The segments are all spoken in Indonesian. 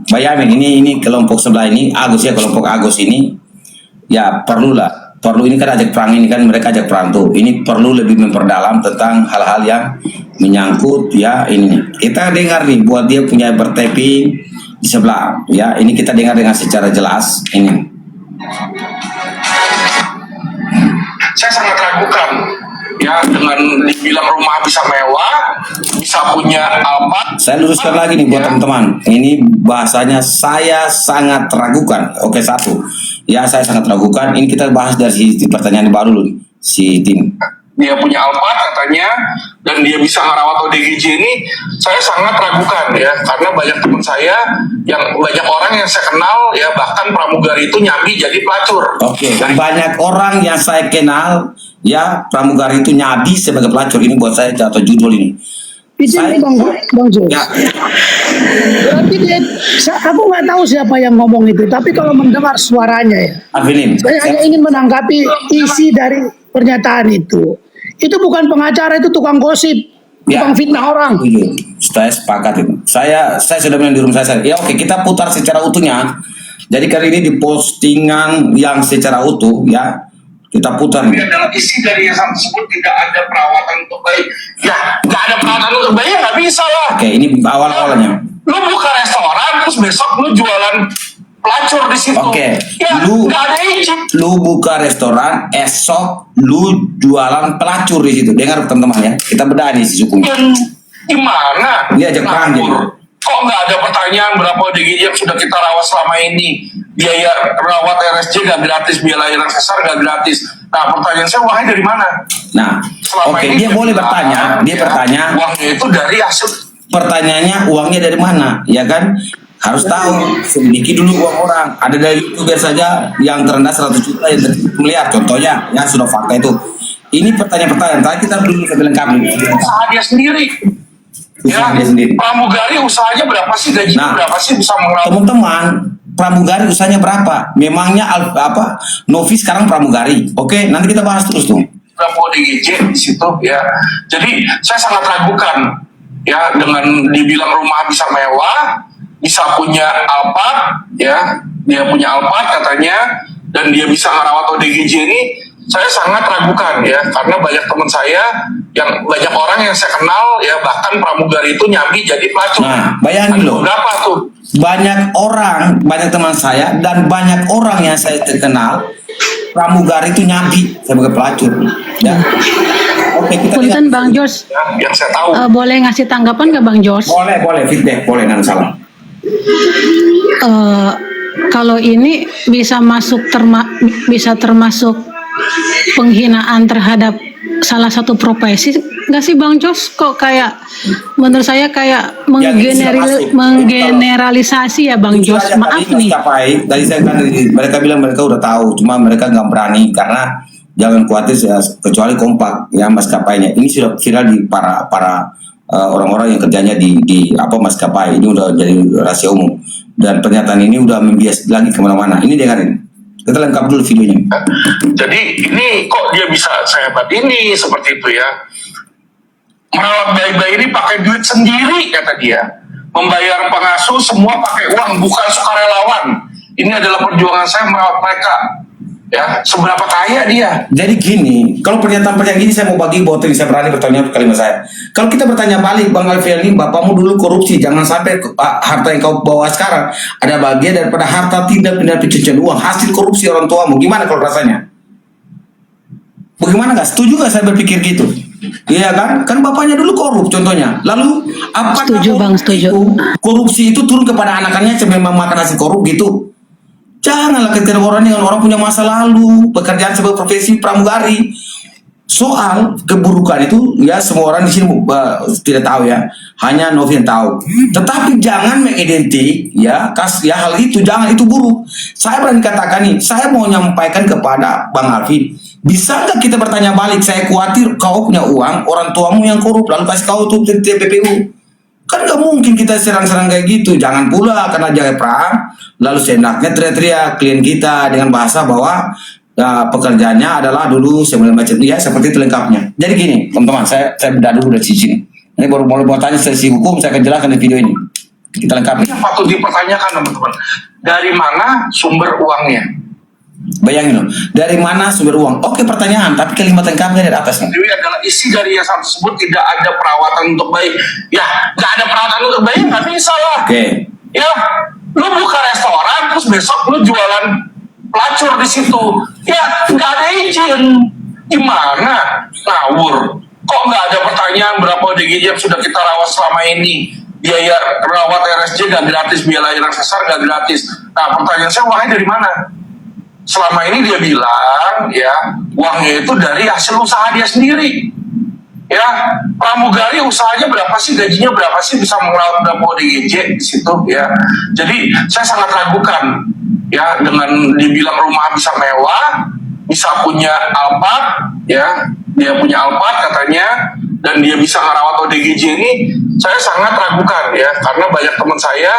Bayangin ini kelompok sebelah ini Agus ya, kelompok Agus ini ya perlu ini kan ajak perang, ini kan mereka ajak perang tuh. Ini perlu lebih memperdalam tentang hal-hal yang menyangkut ya ini. Kita dengar nih buat dia punya berteping di sebelah ya. Ini kita dengar dengan secara jelas ini. Saya sangat ragukan ya dengan dibilang rumah bisa mewah, bisa punya apa. Saya luruskan lagi nih buat teman-teman. Ini bahasanya saya sangat ragukan. Oke, satu. Ya, saya sangat ragukan. Ini kita bahas dari pertanyaan baru loh, si Tim. Dia punya Alphard katanya, dan dia bisa ngerawat ODGJ ini, saya sangat ragukan ya, karena banyak teman saya, banyak orang yang saya kenal ya, bahkan pramugari itu nyambi jadi pelacur. Oke, banyak orang yang saya kenal ya, pramugari itu nyabi sebagai pelacur. Ini buat saya atau judul ini. Itu Saya, Bang Jos. ya, Berarti aku nggak tahu siapa yang ngomong itu, tapi kalau mendengar suaranya ya, Alvin, saya hanya ingin menanggapi isi dari pernyataan itu. Itu bukan pengacara, itu tukang gosip, tukang fitnah orang. Saya sepakat itu. Saya sudah bilang di rumah saya. Ya oke, kita putar secara utuhnya. Jadi kali ini di postingan yang secara utuh ya, kita putar. Ini adalah isi dari yang tersebut, tidak ada perawatan untuk bayi. Ya, nggak ada perawatan untuk bayi, nggak bisa lah. Oke, ini awal-awalnya. Lu buka restoran, terus besok lu jualan pelacur di situ. Oke, ya, nggak ada izin. Lu buka restoran, esok lu jualan pelacur di situ. Dengar teman-teman ya, kita bedah nih si sukunya. Gimana? Dia ajak perang jadi. Kok nggak ada pertanyaan berapa ODGJ yang sudah kita rawat selama ini? Biaya rawat RSJ nggak gratis, biaya layanan sesar nggak gratis. Nah, pertanyaan saya, uangnya dari mana? Nah, oke, dia boleh bertanya, dia bertanya. Uangnya itu dari hasil. Pertanyaannya uangnya dari mana, ya kan? Harus tahu, sedikit dulu uang orang. Ada dari YouTuber saja yang terendah 100 juta, yang miliar, contohnya, ya sudah fakta itu. Ini pertanyaan-pertanyaan. Tadi kita belum bisa bilang kami. Usaha dia sendiri. Usaha dia sendiri. Pramugari usahanya berapa sih, gaji berapa sih bisa mengelola? Teman-teman, pramugari usahanya berapa? Memangnya apa? Novi sekarang pramugari. Oke, nanti kita bahas terus tuh. Berapa ODGJ di situ ya. Jadi saya sangat ragukan ya dengan dibilang rumah bisa mewah, bisa punya Alphard ya, dia punya Alphard katanya, dan dia bisa ngerawat ODGJ ini, saya sangat ragukan ya, karena banyak teman saya, banyak orang yang saya kenal ya, bahkan pramugari itu nyambi jadi pelacur. Nah, bayangin loh. Berapa tuh? Banyak teman saya dan banyak orang yang saya kenal pramugari itu nyambi sebagai pelacur. Ya. Oke, kita Punten Bang Jos. Yang saya tahu. Boleh ngasih tanggapan nggak Bang Jos? Boleh feedback, boleh, nggak salah. Kalau ini bisa termasuk penghinaan terhadap salah satu profesi nggak sih Bang Jos? Kok kayak menurut saya kayak menggeneralisasi ya Bang Jos. Maaf nih. Tadi saya kan mereka bilang mereka udah tahu, cuma mereka nggak berani karena jangan khawatir ya, kecuali kompak ya maskapainya. Ini sudah viral di para orang-orang yang kerjanya di maskapai. Ini udah jadi rahasia umum, dan pernyataan ini udah membias lagi kemana-mana. Ini dengerin, kita lengkap dulu videonya. Jadi ini kok dia bisa sehebat ini seperti itu ya? Merawat bayi-bayi ini pakai duit sendiri kata dia. Membayar pengasuh semua pakai uang, bukan sukarelawan. Ini adalah perjuangan saya merawat mereka. Ya, seberapa kaya dia? Jadi gini, kalau pernyataan-pernyataan ini saya mau bagi buat ini, saya berani bertanya kalimat saya. Kalau kita bertanya balik, Bang Alfian ini bapakmu dulu korupsi, jangan sampai harta yang kau bawa sekarang ada bagian daripada harta tindak pidana pencucian uang hasil korupsi orang tuamu. Gimana kalau rasanya? Bagaimana nggak? Setuju nggak saya berpikir gitu? Iya kan? Kan bapaknya dulu korup contohnya. Lalu apa? Setuju Bang, setuju. Korupsi itu turun kepada anak-anaknya memang makan hasil korup gitu. Janganlah ketika orang dengan orang punya masa lalu, pekerjaan sebagai profesi pramugari. Soal keburukan itu ya semua orang di sini tidak tahu ya, hanya Novi yang tahu. Tetapi jangan mengidentik ya hal itu, jangan itu buruk. Saya berani katakan nih, saya mau nyampaikan kepada Bang Alvin, bisa nggak kita bertanya balik? Saya khawatir kau punya uang, orang tuamu yang korup, lalu kasih kau tuh TPPU. Kan gak mungkin kita serang-serang kayak gitu. Jangan pula karena jaga perang lalu seenaknya teriak-teriak klien kita dengan bahasa bahwa pekerjaannya adalah dulu macam ya seperti itu lengkapnya. Jadi gini teman-teman, saya bedah dulu dari sini. Ini baru mau tanya sesi hukum, saya akan jelaskan di video ini. Kita lengkapi. Ini yang patut dipertanyakan teman-teman. Dari mana sumber uangnya? Bayangin loh, dari mana sumber uang? Oke, pertanyaan, tapi kalimat lengkapnya dari atasnya. Jadi adalah isi dari yayasan tersebut tidak ada perawatan untuk bayi. Ya, nggak ada perawatan untuk bayi nggak bisa lah. Oke. Ya, lu buka restoran terus besok lu jualan pelacur di situ. Ya, nggak ada izin. Gimana? Ngawur. Kok nggak ada pertanyaan berapa ODGJ yang sudah kita rawat selama ini? Biaya rawat RSJ nggak gratis, biaya layanan sesar nggak gratis. Nah, pertanyaan saya, uangnya dari mana? Selama ini dia bilang, ya, uangnya itu dari hasil usaha dia sendiri. Ya, pramugari usahanya berapa sih, gajinya berapa sih, bisa merawat berapa ODGJ di situ, ya. Jadi saya sangat ragukan, ya, dengan dibilang rumah bisa mewah, bisa punya Alphard, ya, dia punya Alphard katanya, dan dia bisa merawat ODGJ ini, saya sangat ragukan, ya, karena banyak teman saya,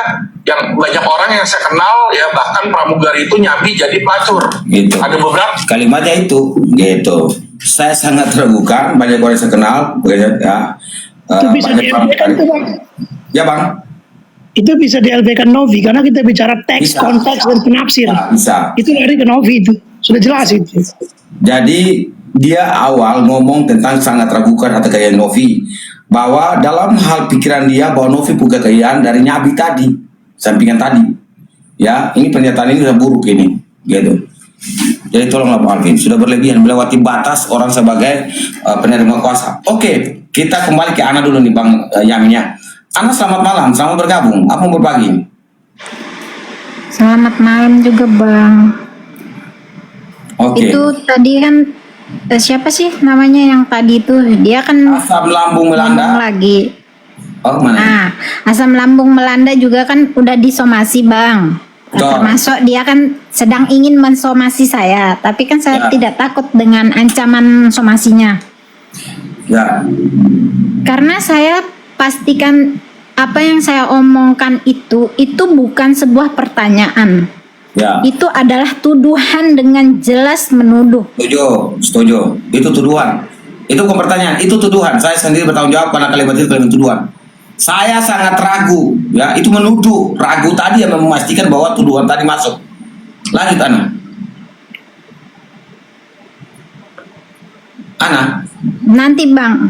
yang banyak orang yang saya kenal, ya, bahkan pramugari itu nyambi jadi pelacur. Gitu. Ada beberapa. Kalimatnya itu, gitu. Saya sangat ragukan, banyak orang yang saya kenal, banyak ya. Itu bisa Banyak di-LP-kan pramugari. tuh Bang. Ya bang, Itu bisa di-LP-kan Novi karena kita bicara teks, Bisa. konteks dan penafsir. bisa. Itu lari ke Novi itu. Sudah jelas itu. Jadi dia awal ngomong tentang sangat ragukan harta kekayaan Novi, bahwa dalam hal pikiran dia bahwa Novi punya kekayaan dari Nyabi tadi, sampingan tadi. Ya, ini pernyataan ini sudah buruk ini, gitu. Jadi tolonglah Pak Alvin, sudah berlebihan melewati batas orang sebagai penerima kuasa. Oke, kita kembali ke Ana dulu nih Bang Yamin. Ana, selamat malam, selamat bergabung. Apa mau berbagi? Selamat malam juga Bang. Oke. Itu tadi kan siapa sih namanya yang tadi itu? Dia kan Asam lambung ngomong melanda. lagi. Oh mana? Nah, asam lambung melanda juga kan udah disomasi Bang. Betul. Termasuk dia kan sedang ingin mensomasi saya, tapi kan saya Ya. tidak takut dengan ancaman somasinya. Ya. Karena saya pastikan apa yang saya omongkan itu bukan sebuah pertanyaan. Ya. Itu adalah tuduhan dengan jelas menuduh. Setuju. Itu tuduhan. Itu bukan pertanyaan, itu tuduhan. Saya sendiri bertanggung jawab karena kalimat itu kalimat tuduhan. Saya sangat ragu, ya, itu menuduh. Ragu tadi yang memastikan bahwa tuduhan tadi masuk. Lanjut Ana. Ana. Nanti Bang,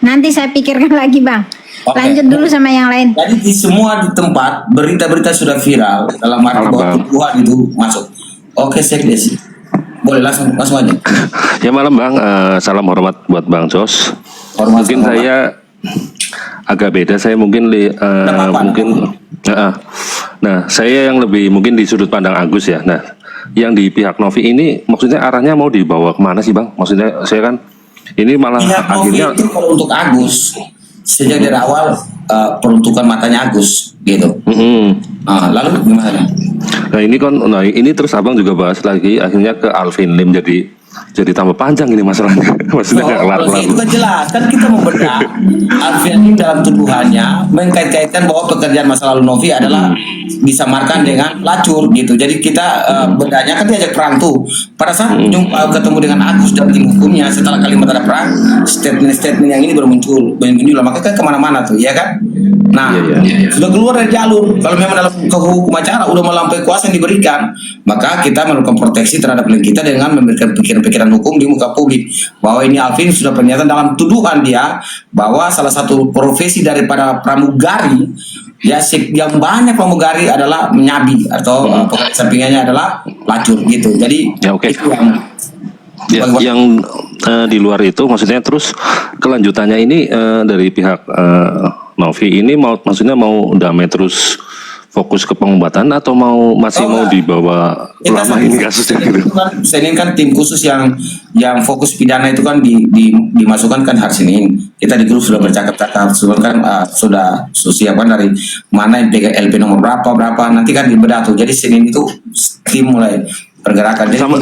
nanti saya pikirkan lagi Bang. Oke. Lanjut dulu sama yang lain. Jadi di semua di tempat berita-berita sudah viral dalam arti bahwa tuduhan itu masuk. Oke, Sekdes. Boleh langsung aja. Ya malam Bang, salam hormat buat Bang Jos. Hormat, Mungkin hormat. saya agak beda, saya mungkin apa-apa. nah saya yang lebih mungkin di sudut pandang Agus ya. Nah, yang di pihak Novi ini maksudnya arahnya mau dibawa kemana sih Bang? Maksudnya saya kan ini malah Pihak Novi akhirnya itu kalau untuk Agus sejak dari awal peruntukan matanya Agus gitu. Lalu gimana? Nah ini terus abang juga bahas lagi akhirnya ke Alvin Lim jadi tambah panjang ini masalahnya. Maksudnya nggak kelar-kelar. Itu kan jelas kan kita membedah Alfian ini dalam tuduhannya mengkait-kaitkan bahwa pekerjaan masa lalu Novi adalah disamarkan dengan pelacur gitu. Jadi kita bedanya kan diajak perang tuh. Pada saat ketemu dengan Agus dan tim hukumnya setelah kalimat ada perang, statement-statement yang ini baru muncul. Maka kan kemana-mana tuh, ya kan? Nah, Iya. sudah keluar dari jalur. Kalau memang dalam hukum acara udah melampaui kuasa yang diberikan, maka kita melakukan proteksi terhadap klien kita dengan memberikan pikiran-pikiran hukum di muka publik bahwa ini Alvin sudah pernyataan dalam tuduhan dia bahwa salah satu profesi daripada pramugari ya yang banyak pramugari adalah menyabi atau pekerjaan sampingannya adalah pelacur gitu. Jadi Ya, oke. itu yang yang di luar itu maksudnya terus kelanjutannya ini dari pihak Novi ini maksudnya mau damai terus fokus ke pengobatan atau masih mau dibawa lama ini kasusnya gitu. Senin kan tim khusus yang fokus pidana itu kan dimasukkan kan hari Senin. Kita di grup sudah bercakap-cakap, sudah kan sudah siapkan dari mana yang pegang LP nomor berapa nanti kan dibedah tuh. Jadi Senin itu tim mulai pergerakan. Jadi Sama